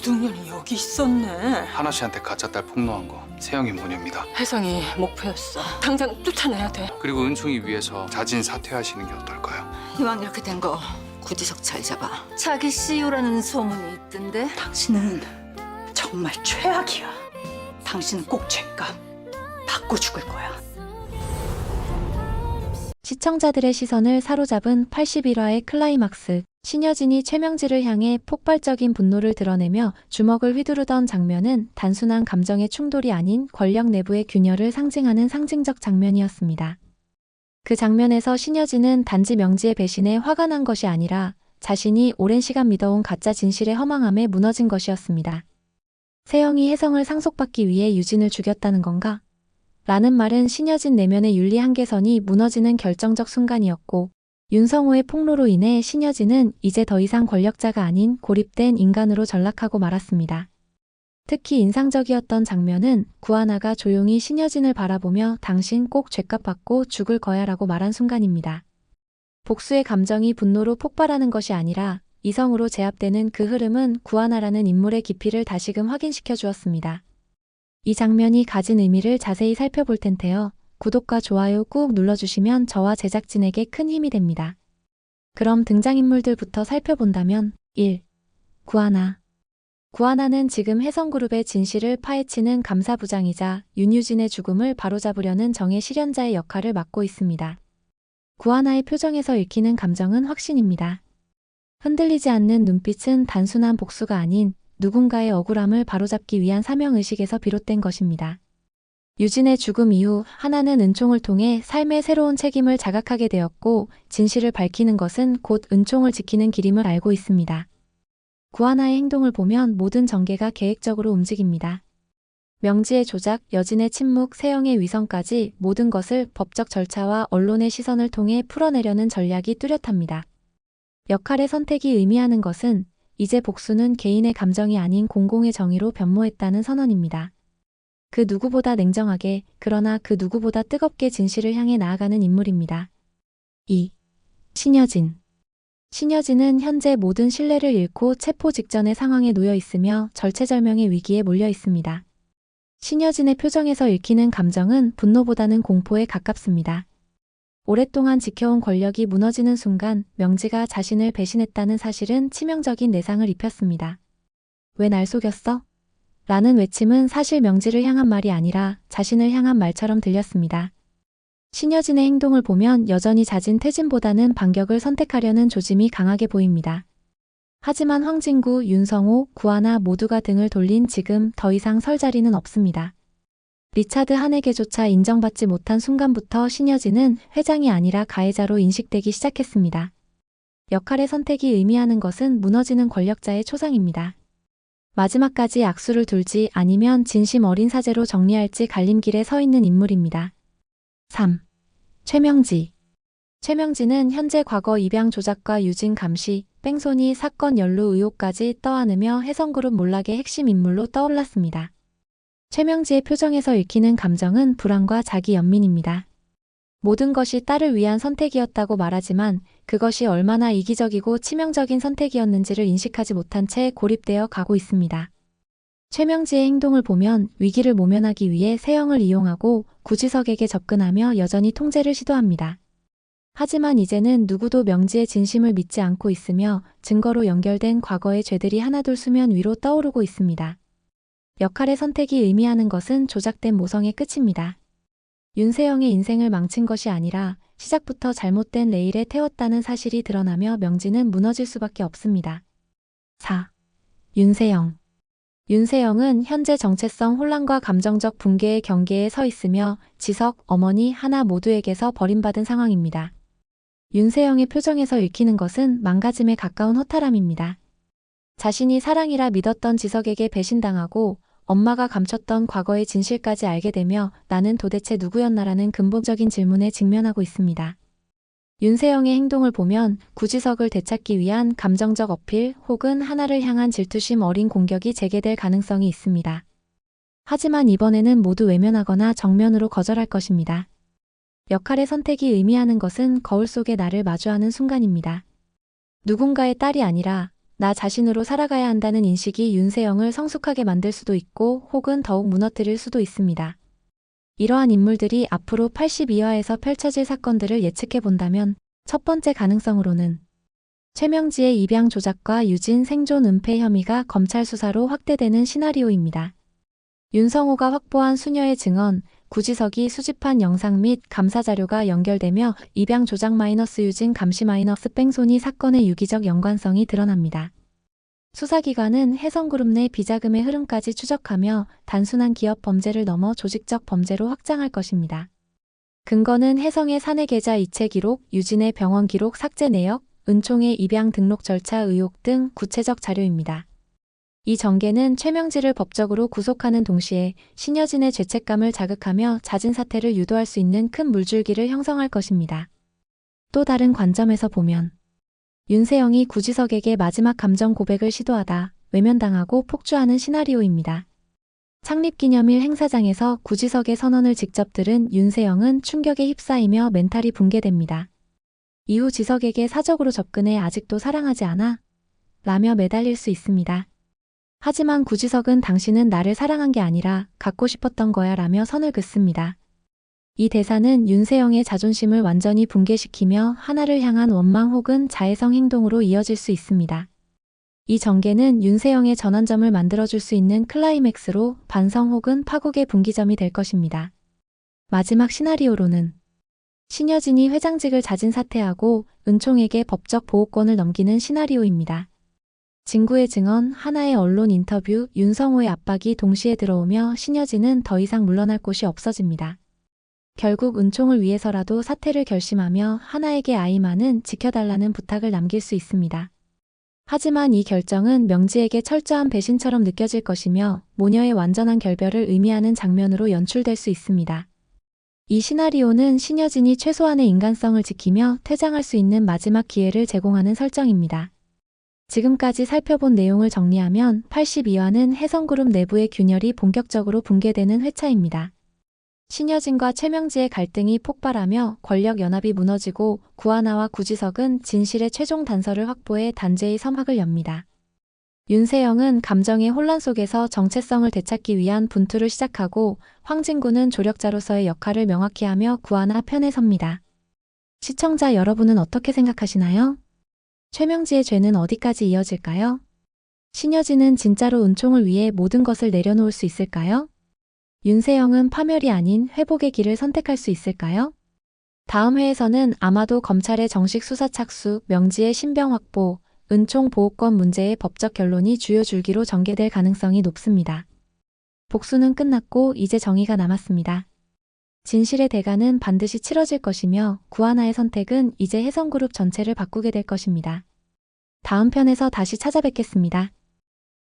도둑년이 여기 있었네. 하나 씨한테 가짜 딸 폭로한 거 세영이 모녀입니다. 혜성이 목표였어. 당장 쫓아내야 돼. 그리고 은총이 위해서 자진 사퇴하시는 게 어떨까요? 이왕 이렇게 된 거 구지석 잘 잡아. 자기 CEO라는 소문이 있던데. 당신은 정말 최악이야. 당신은 꼭 죄값 받고 죽을 거야. 시청자들의 시선을 사로잡은 81화의 클라이막스. 신여진이 최명지를 향해 폭발적인 분노를 드러내며 주먹을 휘두르던 장면은 단순한 감정의 충돌이 아닌 권력 내부의 균열을 상징하는 상징적 장면이었습니다. 그 장면에서 신여진은 단지 명지의 배신에 화가 난 것이 아니라 자신이 오랜 시간 믿어온 가짜 진실의 허망함에 무너진 것이었습니다. 세영이 혜성을 상속받기 위해 유진을 죽였다는 건가? 라는 말은 신여진 내면의 윤리 한계선이 무너지는 결정적 순간이었고, 윤성호의 폭로로 인해 신여진은 이제 더 이상 권력자가 아닌 고립된 인간으로 전락하고 말았습니다. 특히 인상적이었던 장면은 구하나가 조용히 신여진을 바라보며 당신 꼭 죗값 받고 죽을 거야 라고 말한 순간입니다. 복수의 감정이 분노로 폭발하는 것이 아니라 이성으로 제압되는 그 흐름은 구하나라는 인물의 깊이를 다시금 확인시켜 주었습니다. 이 장면이 가진 의미를 자세히 살펴볼 텐데요. 구독과 좋아요 꾹 눌러주시면 저와 제작진에게 큰 힘이 됩니다. 그럼 등장인물들부터 살펴본다면 1. 구하나. 구하나는 지금 혜성그룹의 진실을 파헤치는 감사부장이자 윤유진의 죽음을 바로잡으려는 정의 실현자의 역할을 맡고 있습니다. 구하나의 표정에서 읽히는 감정은 확신입니다. 흔들리지 않는 눈빛은 단순한 복수가 아닌 누군가의 억울함을 바로잡기 위한 사명의식에서 비롯된 것입니다. 유진의 죽음 이후 하나는 은총을 통해 삶의 새로운 책임을 자각하게 되었고 진실을 밝히는 것은 곧 은총을 지키는 길임을 알고 있습니다. 구하나의 행동을 보면 모든 전개가 계획적으로 움직입니다. 명지의 조작, 여진의 침묵, 세영의 위선까지 모든 것을 법적 절차와 언론의 시선을 통해 풀어내려는 전략이 뚜렷합니다. 역할의 선택이 의미하는 것은 이제 복수는 개인의 감정이 아닌 공공의 정의로 변모했다는 선언입니다. 그 누구보다 냉정하게, 그러나 그 누구보다 뜨겁게 진실을 향해 나아가는 인물입니다. 2. 신여진. 신여진은 현재 모든 신뢰를 잃고 체포 직전의 상황에 놓여 있으며 절체절명의 위기에 몰려 있습니다. 신여진의 표정에서 읽히는 감정은 분노보다는 공포에 가깝습니다. 오랫동안 지켜온 권력이 무너지는 순간 명지가 자신을 배신했다는 사실은 치명적인 내상을 입혔습니다. 왜 날 속였어? 라는 외침은 사실 명지를 향한 말이 아니라 자신을 향한 말처럼 들렸습니다. 신여진의 행동을 보면 여전히 잦은 퇴진보다는 반격을 선택하려는 조짐이 강하게 보입니다. 하지만 황진구, 윤성호, 구하나 모두가 등을 돌린 지금 더 이상 설 자리는 없습니다. 리차드 한에게조차 인정받지 못한 순간부터 신여진은 회장이 아니라 가해자로 인식되기 시작했습니다. 역할의 선택이 의미하는 것은 무너지는 권력자의 초상입니다. 마지막까지 악수를 둘지 아니면 진심 어린 사죄로 정리할지 갈림길에 서 있는 인물입니다. 3. 최명지. 최명지는 현재 과거 입양 조작과 유진 감시, 뺑소니 사건 연루 의혹까지 떠안으며 혜성그룹 몰락의 핵심 인물로 떠올랐습니다. 최명지의 표정에서 읽히는 감정은 불안과 자기 연민입니다. 모든 것이 딸을 위한 선택이었다고 말하지만 그것이 얼마나 이기적이고 치명적인 선택이었는지를 인식하지 못한 채 고립되어 가고 있습니다. 최명지의 행동을 보면 위기를 모면하기 위해 세영을 이용하고 구지석에게 접근하며 여전히 통제를 시도합니다. 하지만 이제는 누구도 명지의 진심을 믿지 않고 있으며 증거로 연결된 과거의 죄들이 하나둘 수면 위로 떠오르고 있습니다. 역할의 선택이 의미하는 것은 조작된 모성의 끝입니다. 윤세영의 인생을 망친 것이 아니라 시작부터 잘못된 레일에 태웠다는 사실이 드러나며 명지는 무너질 수밖에 없습니다. 4. 윤세영. 윤세영은 현재 정체성 혼란과 감정적 붕괴의 경계에 서 있으며 지석, 어머니, 하나 모두에게서 버림받은 상황입니다. 윤세영의 표정에서 읽히는 것은 망가짐에 가까운 허탈함입니다. 자신이 사랑이라 믿었던 지석에게 배신당하고 엄마가 감췄던 과거의 진실까지 알게 되며 나는 도대체 누구였나라는 근본적인 질문에 직면하고 있습니다. 윤세영의 행동을 보면 구지석을 되찾기 위한 감정적 어필 혹은 하나를 향한 질투심 어린 공격이 재개될 가능성이 있습니다. 하지만 이번에는 모두 외면하거나 정면으로 거절할 것입니다. 역할의 선택이 의미하는 것은 거울 속의 나를 마주하는 순간입니다. 누군가의 딸이 아니라 나 자신으로 살아가야 한다는 인식이 윤세영을 성숙하게 만들 수도 있고 혹은 더욱 무너뜨릴 수도 있습니다. 이러한 인물들이 앞으로 82화에서 펼쳐질 사건들을 예측해 본다면 첫 번째 가능성으로는 최명지의 입양 조작과 유진 생존 은폐 혐의가 검찰 수사로 확대되는 시나리오입니다. 윤성호가 확보한 수녀의 증언, 구지석이 수집한 영상 및 감사 자료가 연결되며 입양 조작 마이너스 유진 감시 마이너스 뺑소니 사건의 유기적 연관성이 드러납니다. 수사기관은 혜성그룹 내 비자금의 흐름까지 추적하며 단순한 기업 범죄를 넘어 조직적 범죄로 확장할 것입니다. 근거는 혜성의 사내 계좌 이체 기록, 유진의 병원 기록 삭제 내역, 은총의 입양 등록 절차 의혹 등 구체적 자료입니다. 이 전개는 최명지를 법적으로 구속하는 동시에 신여진의 죄책감을 자극하며 잦은 사태를 유도할 수 있는 큰 물줄기를 형성할 것입니다. 또 다른 관점에서 보면 윤세영이 구지석에게 마지막 감정 고백을 시도하다 외면당하고 폭주하는 시나리오입니다. 창립기념일 행사장에서 구지석의 선언을 직접 들은 윤세영은 충격에 휩싸이며 멘탈이 붕괴됩니다. 이후 지석에게 사적으로 접근해 아직도 사랑하지 않아? 라며 매달릴 수 있습니다. 하지만 구지석은 당신은 나를 사랑한 게 아니라 갖고 싶었던 거야 라며 선을 긋습니다. 이 대사는 윤세영의 자존심을 완전히 붕괴시키며 하나를 향한 원망 혹은 자해성 행동으로 이어질 수 있습니다. 이 전개는 윤세영의 전환점을 만들어줄 수 있는 클라이맥스로 반성 혹은 파국의 분기점이 될 것입니다. 마지막 시나리오로는 신여진이 회장직을 자진 사퇴하고 은총에게 법적 보호권을 넘기는 시나리오입니다. 진구의 증언, 하나의 언론 인터뷰, 윤성호의 압박이 동시에 들어오며 신여진은 더 이상 물러날 곳이 없어집니다. 결국 은총을 위해서라도 사퇴를 결심하며 하나에게 아이만은 지켜달라는 부탁을 남길 수 있습니다. 하지만 이 결정은 명지에게 철저한 배신처럼 느껴질 것이며 모녀의 완전한 결별을 의미하는 장면으로 연출될 수 있습니다. 이 시나리오는 신여진이 최소한의 인간성을 지키며 퇴장할 수 있는 마지막 기회를 제공하는 설정입니다. 지금까지 살펴본 내용을 정리하면 82화는 혜성그룹 내부의 균열이 본격적으로 붕괴되는 회차입니다. 신여진과 최명지의 갈등이 폭발하며 권력 연합이 무너지고 구하나와 구지석은 진실의 최종 단서를 확보해 단죄의 서막을 엽니다. 윤세영은 감정의 혼란 속에서 정체성을 되찾기 위한 분투를 시작하고 황진구는 조력자로서의 역할을 명확히 하며 구하나 편에 섭니다. 시청자 여러분은 어떻게 생각하시나요? 최명지의 죄는 어디까지 이어질까요? 신여진은 진짜로 은총을 위해 모든 것을 내려놓을 수 있을까요? 윤세영은 파멸이 아닌 회복의 길을 선택할 수 있을까요? 다음 회에서는 아마도 검찰의 정식 수사 착수, 명지의 신병 확보, 은총 보호권 문제의 법적 결론이 주요 줄기로 전개될 가능성이 높습니다. 복수는 끝났고 이제 정의가 남았습니다. 진실의 대가는 반드시 치러질 것이며 구하나의 선택은 이제 혜성그룹 전체를 바꾸게 될 것입니다. 다음 편에서 다시 찾아뵙겠습니다.